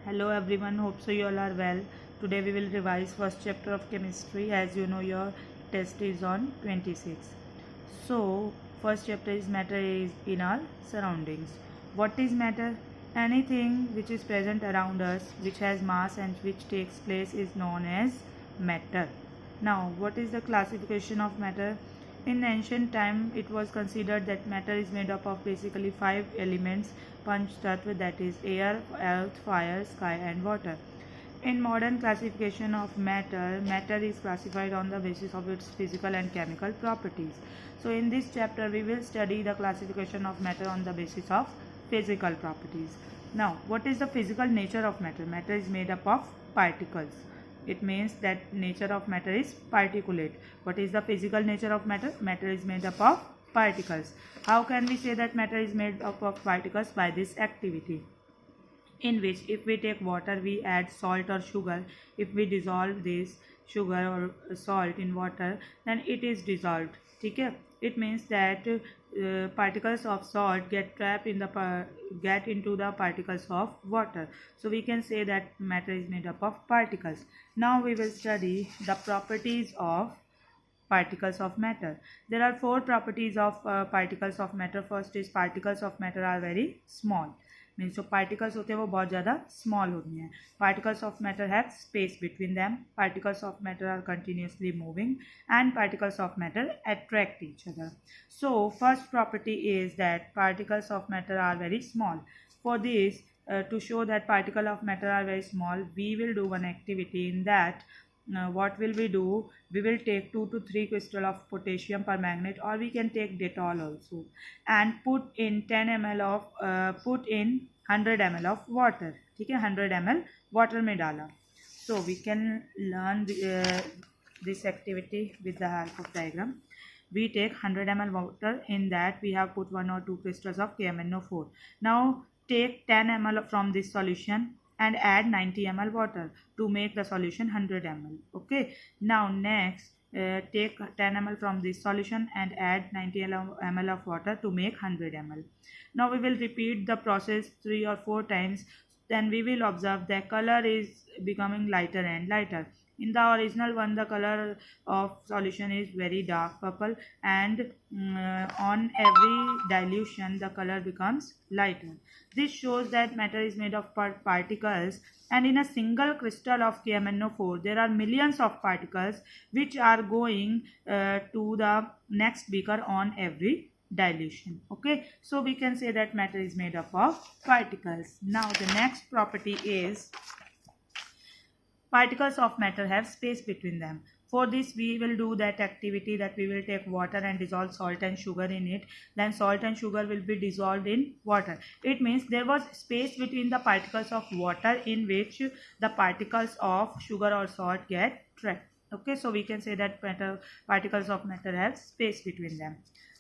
Hello everyone, hope so you all are well. Today we will revise first chapter of chemistry. As you know, your test is on 26. So first chapter is matter is in our surroundings. What is matter? Anything which is present around us, which has mass and which takes place is known as matter. Now what is the classification of matter? In ancient time, it was considered that matter is made up of basically 5 elements Panchtattva, that is air, earth, fire, sky and water. In modern classification of matter, matter is classified on the basis of its physical and chemical properties. So in this chapter, we will study the classification of matter on the basis of physical properties. Now, what is the physical nature of matter? Matter is made up of particles. It means that nature of matter is particulate. What is the physical nature of matter? Matter is made up of particles. How can we say that matter is made up of particles? By this activity, in which if we take water, we add salt or sugar. If we dissolve this sugar or salt in water, then it is dissolved. Okay? It means that particles of salt get trapped in the get into the particles of water. So we can say that matter is made up of particles. Now we will study the properties of particles of matter. There are 4 properties of particles of matter. First is particles of matter are very small. Means जो particles होते हैं वो बहुत ज़्यादा small होती हैं. Particles of matter have space between them. Particles of matter are continuously moving and particles of matter attract each other. So first property is that particles of matter are very small. For this, to show that particle of matter are very small, we will do one activity in that. What will we do? We will take 2 to 3 crystal of potassium permanganate, or we can take Dettol also, and put in 10 ml of put in 100 ml of water. ठीक है, 100 ml water में डाला. So we can learn this activity with the help of diagram. We take 100 ml water. In that we have put 1 or 2 crystals of KMnO4. Now take 10 ml from this solution and add 90 ml water to make the solution 100 ml. Okay, now next take 10 ml from this solution and add 90 ml of water to make 100 ml. Now we will repeat the process 3 or 4 times. Then we will observe the color is becoming lighter and lighter. In the original one, the color of solution is very dark purple, and on every dilution the color becomes lighter. This shows that matter is made of particles, and in a single crystal of KMnO4 there are millions of particles which are going to the next beaker on every dilution. Okay, so we can say that matter is made up of particles. Now the next property is particles of matter have space between them. For this, we will do that activity that we will take water and dissolve salt and sugar in it. Then salt and sugar will be dissolved in water. It means there was space between the particles of water in which the particles of sugar or salt get trapped. Okay, so we can say that particles of matter have space between them.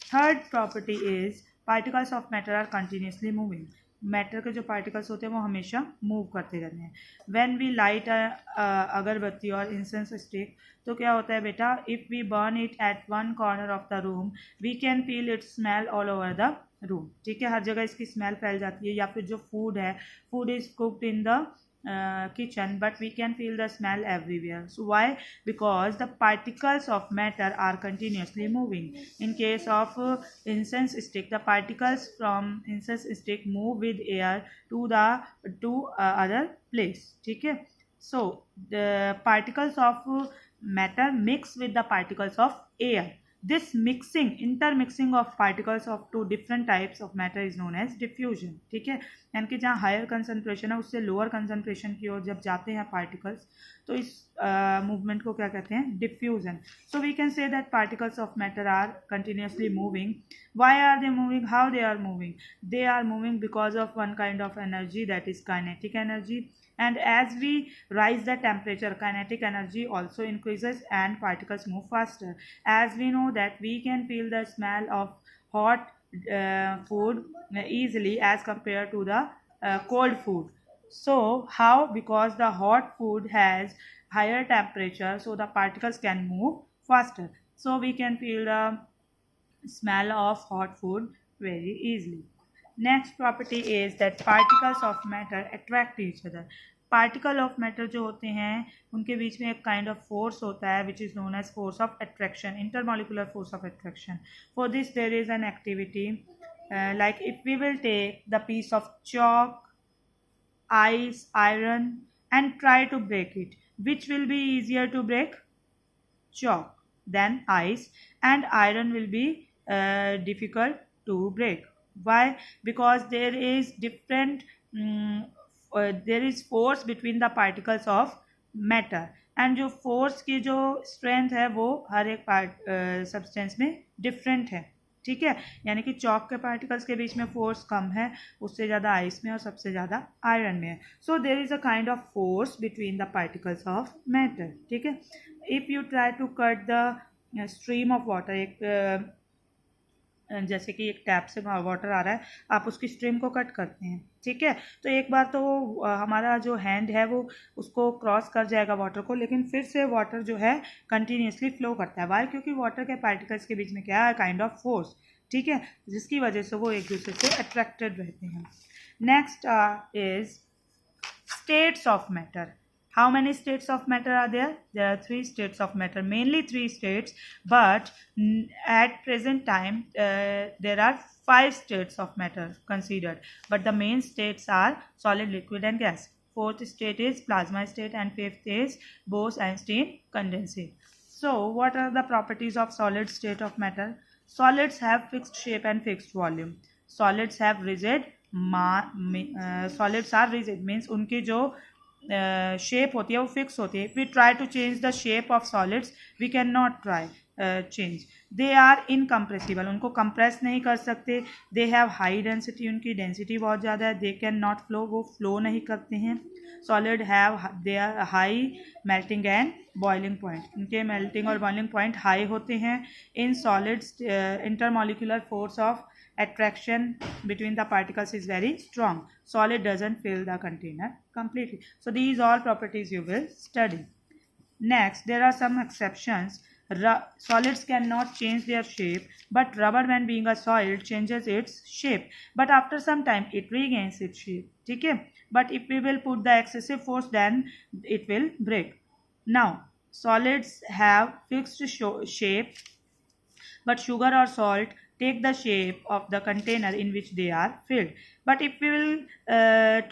Third property is particles of matter are continuously moving. Matter के जो particles होते हैं वो हमेशा move करते रहते हैं. When we light अगरबत्ती और इंसेंस स्टिक, तो क्या होता है बेटा, if we burn it at one corner of the room, we can feel it smell all over the room. ठीक है, हर जगह इसकी स्मेल फैल जाती है. या फिर जो फूड है, food is cooked in the kitchen, but we can feel the smell everywhere. So why? Because the particles of matter are continuously moving. In case of incense stick, the particles from incense stick move with air to other place. ठीक है, so the particles of matter mix with the particles of air. This intermixing of particles of 2 different types of matter is known as diffusion. ठीक है, यानी कि जहाँ higher concentration है उससे lower concentration की ओर जब जाते हैं पार्टिकल्स, तो इस मूवमेंट को क्या कहते हैं? Diffusion. So we can say that particles of matter are continuously moving. Why are they moving? How they are moving? They are moving because of one kind of energy, that is kinetic energy. And as we rise the temperature, kinetic energy also increases and particles move faster. As we know that we can feel the smell of hot food easily as compared to the cold food. So how? Because the hot food has higher temperature, so the particles can move faster. So we can feel the smell of hot food very easily. Next property is that particles of matter attract each other. Particle of matter जो होते हैं उनके बीच में एक kind of force होता है which is known as force of attraction, intermolecular force of attraction. For this there is an activity like if we will take the piece of chalk, ice, iron and try to break it, which will be easier to break? Chalk, then ice, and iron will be difficult to break. Why? Because there is different there is force between the particles of matter, and जो force की जो strength है वो हर एक substance में different है. ठीक है, यानी कि चॉक के पार्टिकल्स के बीच में फोर्स कम है, उससे ज़्यादा आइस में और सबसे ज़्यादा आयरन में है. So there is a kind of force between the particles of matter. ठीक है, if you try to cut the stream of water, एक जैसे कि एक टैप से वाटर आ रहा है, आप उसकी स्ट्रीम को कट करते हैं. ठीक है, तो एक बार तो हमारा जो हैंड है वो उसको क्रॉस कर जाएगा वाटर को, लेकिन फिर से वाटर जो है कंटिन्यूसली फ्लो करता है. वाई? क्योंकि वाटर के पार्टिकल्स के बीच में क्या है, काइंड ऑफ फोर्स. ठीक है, जिसकी वजह से वो एक दूसरे से अट्रैक्टेड रहते हैं. Next is states of matter. How many states of matter are there? There are 3 states of matter, mainly 3 states, but at present time there are 5 states of matter considered, but the main states are solid, liquid and gas. 4th state is plasma state and 5th is Bose-Einstein condensate. So what are the properties of solid state of matter? Solids have fixed shape and fixed volume. Solids have rigid solids are rigid means उनकी जो shape होती है वो fix होती है. If we try to change the shape of solids we can not try change. They are incompressible, उनको compress नहीं कर सकते. दे हैव हाई डेंसिटी, उनकी डेंसिटी बहुत ज़्यादा है. दे कैन नॉट फ्लो, वो फ्लो नहीं करते हैं. Solid have they are high melting and boiling point, उनके मेल्टिंग और बॉइलिंग पॉइंट हाई होते हैं. In solids intermolecular force of attraction between the particles is very strong. Solid doesn't fill the container completely. So these all properties you will study. Next, there are some exceptions. Solids cannot change their shape, but rubber, when being a solid, changes its shape, but after some time it regains its shape. ठीक है, but if we will put the excessive force, then it will break. Now, solids have fixed shape, but sugar or salt take the shape of the container in which they are filled. But if we will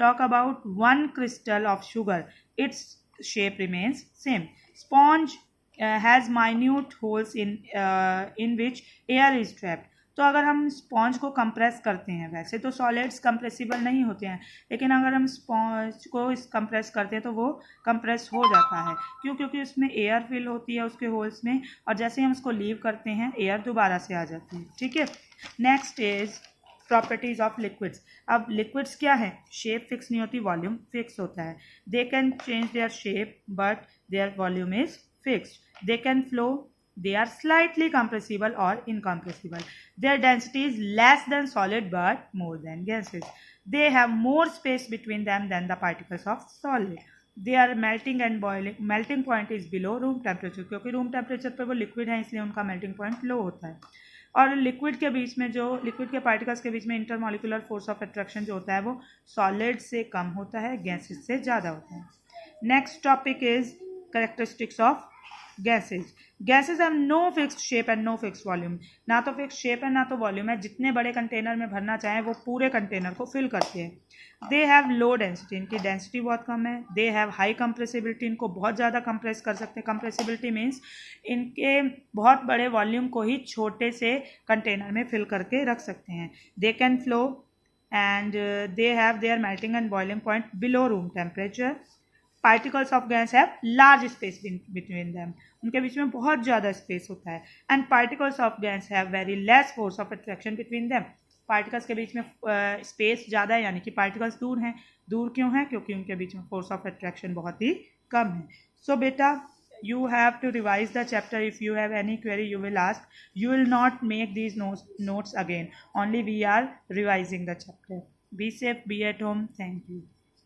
talk about one crystal of sugar, its shape remains same. Sponge has minute holes in which air is trapped. तो अगर हम sponge को compress करते हैं, वैसे तो solids compressible नहीं होते हैं, लेकिन अगर हम स्पॉन्ज को कंप्रेस करते हैं तो वो कंप्रेस हो जाता है. क्यों? क्योंकि उसमें एयर फिल होती है उसके होल्स में, और जैसे ही हम उसको लीव करते हैं एयर दोबारा से आ जाती है. ठीक है, next is properties of liquids. अब लिक्विड्स क्या है? शेप फिक्स नहीं होती, वॉल्यूम फिक्स होता है. They can change their shape but there volume is fixed. They can flow. They are slightly compressible or incompressible. Their density is less than solid but more than gases. They have more space between them than the particles of solid. They are melting and boiling. Melting point is below room temperature, क्योंकि room temperature पे वो liquid है इसलिए उनका melting point low होता है. और liquid के बीच में जो लिक्विड के पार्टिकल्स के बीच में इंटरमॉलिक्यूलर फोर्स ऑफ अट्रैक्शन जो होता है वो सॉलिड से कम होता है, गैसेस से ज़्यादा होता है. Next topic is characteristics of gases. Gases have no fixed shape and no fixed volume. ना तो फिक्स शेप है ना तो वॉल्यूम है. जितने बड़े कंटेनर में भरना चाहें वो पूरे कंटेनर को फिल करते हैं. दे हैव लो डेंसिटी, इनकी डेंसिटी बहुत कम है. दे हैव हाई कंप्रेसिबिलिटी, इनको बहुत ज़्यादा कंप्रेस कर सकते हैं. कंप्रेसिबिलिटी मीन्स इनके बहुत बड़े वॉल्यूम को ही छोटे से कंटेनर में फिल करके रख सकते हैं. They can flow and they have their melting and boiling point below room temperature. Particles of guys have large space between them, उनके बीच में बहुत ज़्यादा स्पेस होता है. And particles of guys have very less force of attraction between them. Particles के बीच में space ज़्यादा है, यानी कि पार्टिकल्स दूर हैं. दूर क्यों हैं? क्योंकि उनके बीच में फोर्स ऑफ अट्रैक्शन बहुत ही कम है. सो बेटा, you have to revise the chapter. If you have any query you will ask. You will not make these notes again, only we are revising the chapter. Be safe, be at home. Thank you.